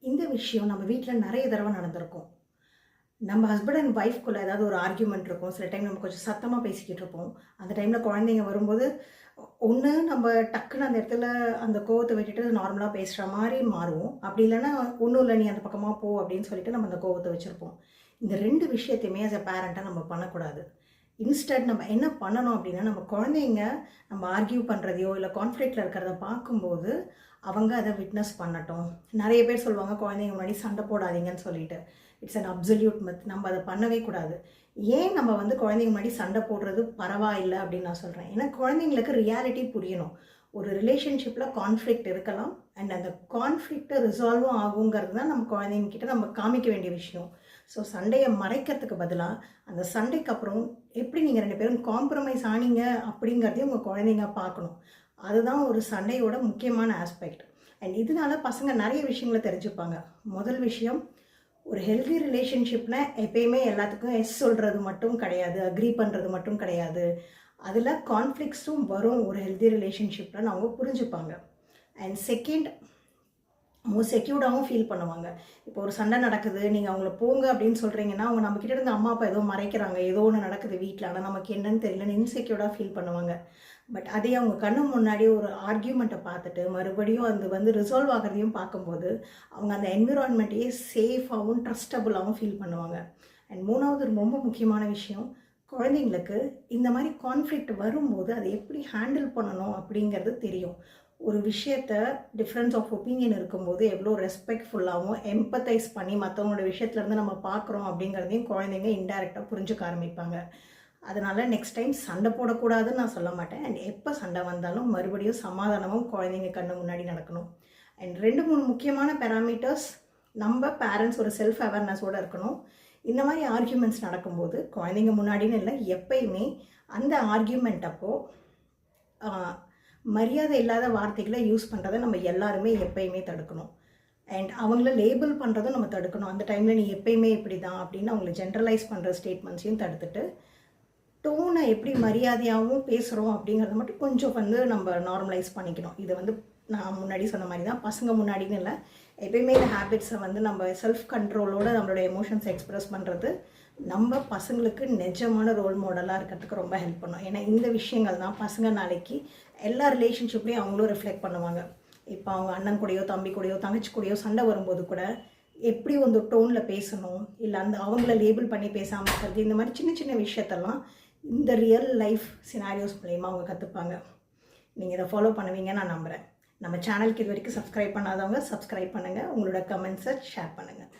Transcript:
இந்த விஷயம் நம்ம வீட்டில் நிறைய தடவை நடந்திருக்கும். நம்ம ஹஸ்பண்ட் அண்ட் ஒய்ஃப்குள்ளே ஏதாவது ஒரு ஆர்கியூமெண்ட் இருக்கும். சில டைம் நம்ம கொஞ்சம் சத்தமாக பேசிக்கிட்டு இருப்போம். அந்த டைமில் குழந்தைங்க வரும்போது ஒன்று நம்ம டக்குன்னு அந்த இடத்துல அந்த கோவத்தை விட்டுட்டு நார்மலாக பேசுகிற மாதிரி மாறுவோம். அப்படி இல்லைன்னா ஒன்றும் இல்லை, நீ அந்த பக்கமாக போ அப்படின்னு சொல்லிட்டு நம்ம அந்த கோவத்தை வச்சுருப்போம். இந்த ரெண்டு விஷயத்தையுமே ஆஸ் எ பேரண்ட்டாக நம்ம பண்ணக்கூடாது. இன்ஸ்டன்ட் நம்ம என்ன பண்ணணும் அப்படின்னா, நம்ம குழந்தைங்க நம்ம ஆர்கியூ பண்ணுறதையோ இல்லை கான்ஃப்ளிக்டில் இருக்கிறத பார்க்கும்போது அவங்க அதை விட்னஸ் பண்ணட்டும். நிறைய பேர் சொல்லுவாங்க குழந்தைங்க முன்னாடி சண்டை போடாதீங்கன்னு சொல்லிட்டு. It's an absolute myth. நம்ம அதை பண்ணவே கூடாது. ஏன் நம்ம குழந்தைங்க முன்னாடி சண்டை போடுறது பரவாயில்லை அப்படின்னு நான் சொல்கிறேன். ஏன்னா குழந்தைங்களுக்கு ரியாலிட்டி புரியணும். ஒரு ரிலேஷன்ஷிப்பில் கான்ஃப்ளிக்ட் இருக்கலாம் அண்ட் அந்த கான்ஃப்ளிக்ட்டை ரிசால்வும் ஆகுங்கிறது தான் நம்ம குழந்தைங்கக்கிட்ட நம்ம காமிக்க வேண்டிய விஷயம். ஸோ சண்டையை மறைக்கிறதுக்கு பதிலாக அந்த சண்டைக்கு அப்புறம் எப்படி நீங்கள் ரெண்டு பேரும் காம்ப்ரமைஸ் ஆனீங்க அப்படிங்கிறதையும் உங்கள் குழந்தைங்க பார்க்கணும். அதுதான் ஒரு சண்டையோட முக்கியமான ஆஸ்பெக்ட். அண்ட் இதனால பசங்க நிறைய விஷயங்களை தெரிஞ்சுப்பாங்க. முதல் விஷயம், ஒரு ஹெல்தி ரிலேஷன்ஷிப்னா எப்பயுமே எல்லாத்துக்கும் எஸ் சொல்கிறது மட்டும் கிடையாது, அக்ரி பண்ணுறது மட்டும் கிடையாது. அதில் கான்ஃப்ளிக்ஸும் வரும் ஒரு ஹெல்தி ரிலேஷன்ஷிப்பில் அவங்க புரிஞ்சுப்பாங்க. அண்ட் செகண்ட், மோஸ்ட் செக்யூர்டாகவும் ஃபீல் பண்ணுவாங்க. இப்போ ஒரு சண்டை நடக்குது, நீங்கள் அவங்கள போங்க அப்படின்னு சொல்கிறீங்கன்னா அவங்க நம்மக்கிட்ட இருந்து அம்மா அப்பா ஏதோ மறைக்கிறாங்க, ஏதோ ஒன்று நடக்குது வீட்டில், ஆனால் நமக்கு என்னன்னு தெரியலன்னு இன்செக்யூர்டாக ஃபீல் பண்ணுவாங்க. பட் அதே அவங்க கண்ணு முன்னாடி ஒரு ஆர்கியூமெண்ட்டை பார்த்துட்டு மறுபடியும் அது ரிசால்வ் ஆகிறதையும் பார்க்கும்போது அவங்க அந்த என்விரான்மெண்ட்டையே சேஃபாகவும் ட்ரஸ்டபுளாகவும் ஃபீல் பண்ணுவாங்க. அண்ட் மூணாவது ரொம்ப முக்கியமான விஷயம், குழந்தைங்களுக்கு இந்த மாதிரி கான்ஃப்ளிக்ட் வரும்போது அதை எப்படி ஹேண்டில் பண்ணணும் அப்படிங்கிறது தெரியும். ஒரு விஷயத்த டிஃப்ரென்ஸ் ஆஃப் ஒப்பீனியன் இருக்கும்போது எவ்வளோ ரெஸ்பெக்ட்ஃபுல்லாகவும் எம்பத்தைஸ் பண்ணி மற்றவங்களோட விஷயத்துலேருந்து நம்ம பார்க்குறோம் அப்படிங்கிறதையும் குழந்தைங்க இன்டைரக்டாக புரிஞ்சுக்க ஆரம்பிப்பாங்க. அதனால் நெக்ஸ்ட் டைம் சண்டை போடக்கூடாதுன்னு நான் சொல்ல மாட்டேன். அண்ட் எப்போ சண்டை வந்தாலும் மறுபடியும் சமாதானமும் குழந்தைங்க கண்ணு முன்னாடி நடக்கணும். அண்ட் 2-3 முக்கியமான பேராமீட்டர்ஸ். நம்ம பேரண்ட்ஸ் ஒரு செல்ஃப் அவேர்னஸோடு இருக்கணும். இந்த மாதிரி ஆர்கியூமெண்ட்ஸ் நடக்கும்போது குழந்தைங்க முன்னாடின்னு இல்லை, எப்பயுமே அந்த ஆர்கியூமெண்ட் அப்போது மரியாதை இல்லாத வார்த்தைகளை யூஸ் பண்ணுறதை நம்ம எல்லாருமே எப்பயுமே தடுக்கணும். அண்ட் அவங்கள லேபிள் பண்ணுறதும் நம்ம தடுக்கணும். அந்த டைமில் நீ எப்பயுமே இப்படி தான் அப்படின்னு அவங்கள ஜென்ரலைஸ் பண்ணுற ஸ்டேட்மெண்ட்ஸையும் தடுத்துட்டு டோனை எப்படி மரியாதையாகவும் பேசுகிறோம் அப்படிங்கிறத மட்டும் கொஞ்சம் நம்ம நார்மலைஸ் பண்ணிக்கணும். இது நான் முன்னாடி சொன்ன மாதிரி தான், பசங்க முன்னாடின்னு இல்லை, எப்பயுமே இந்த ஹேபிட்ஸை நம்ம செல்ஃப் கண்ட்ரோலோடு நம்மளோட எமோஷன்ஸை எக்ஸ்ப்ரெஸ் பண்ணுறது நம்ம பசங்களுக்கு நிஜமான ரோல் மாடலாக இருக்கிறதுக்கு ரொம்ப ஹெல்ப் பண்ணும். ஏன்னா இந்த விஷயங்கள் தான் பசங்க நாளைக்கு எல்லா ரிலேஷன்ஷிப்லேயும் அவங்களும் ரிஃப்ளெக்ட் பண்ணுவாங்க. இப்போ அவங்க அண்ணன் கூடயோ தம்பி கூடயோ தங்கச்சி கூடயோ சண்டை வரும்போது கூட எப்படி டோனில் பேசணும், இல்லை அவங்கள லேபிள் பண்ணி பேசாமல் இருக்கிறது, இந்த மாதிரி சின்ன சின்ன விஷயத்தெல்லாம் இந்த ரியல் லைஃப் சினாரியோஸ் மூலயமா அவங்க கற்றுப்பாங்க. நீங்கள் இதை ஃபாலோ பண்ணுவீங்கன்னு நான் நம்புகிறேன். நம்ம சேனலுக்கு இது வரைக்கும் சப்ஸ்கிரைப் பண்ணாதவங்க சப்ஸ்கிரைப் பண்ணுங்கள். உங்களோட கமெண்ட்ஸை ஷேர் பண்ணுங்கள்.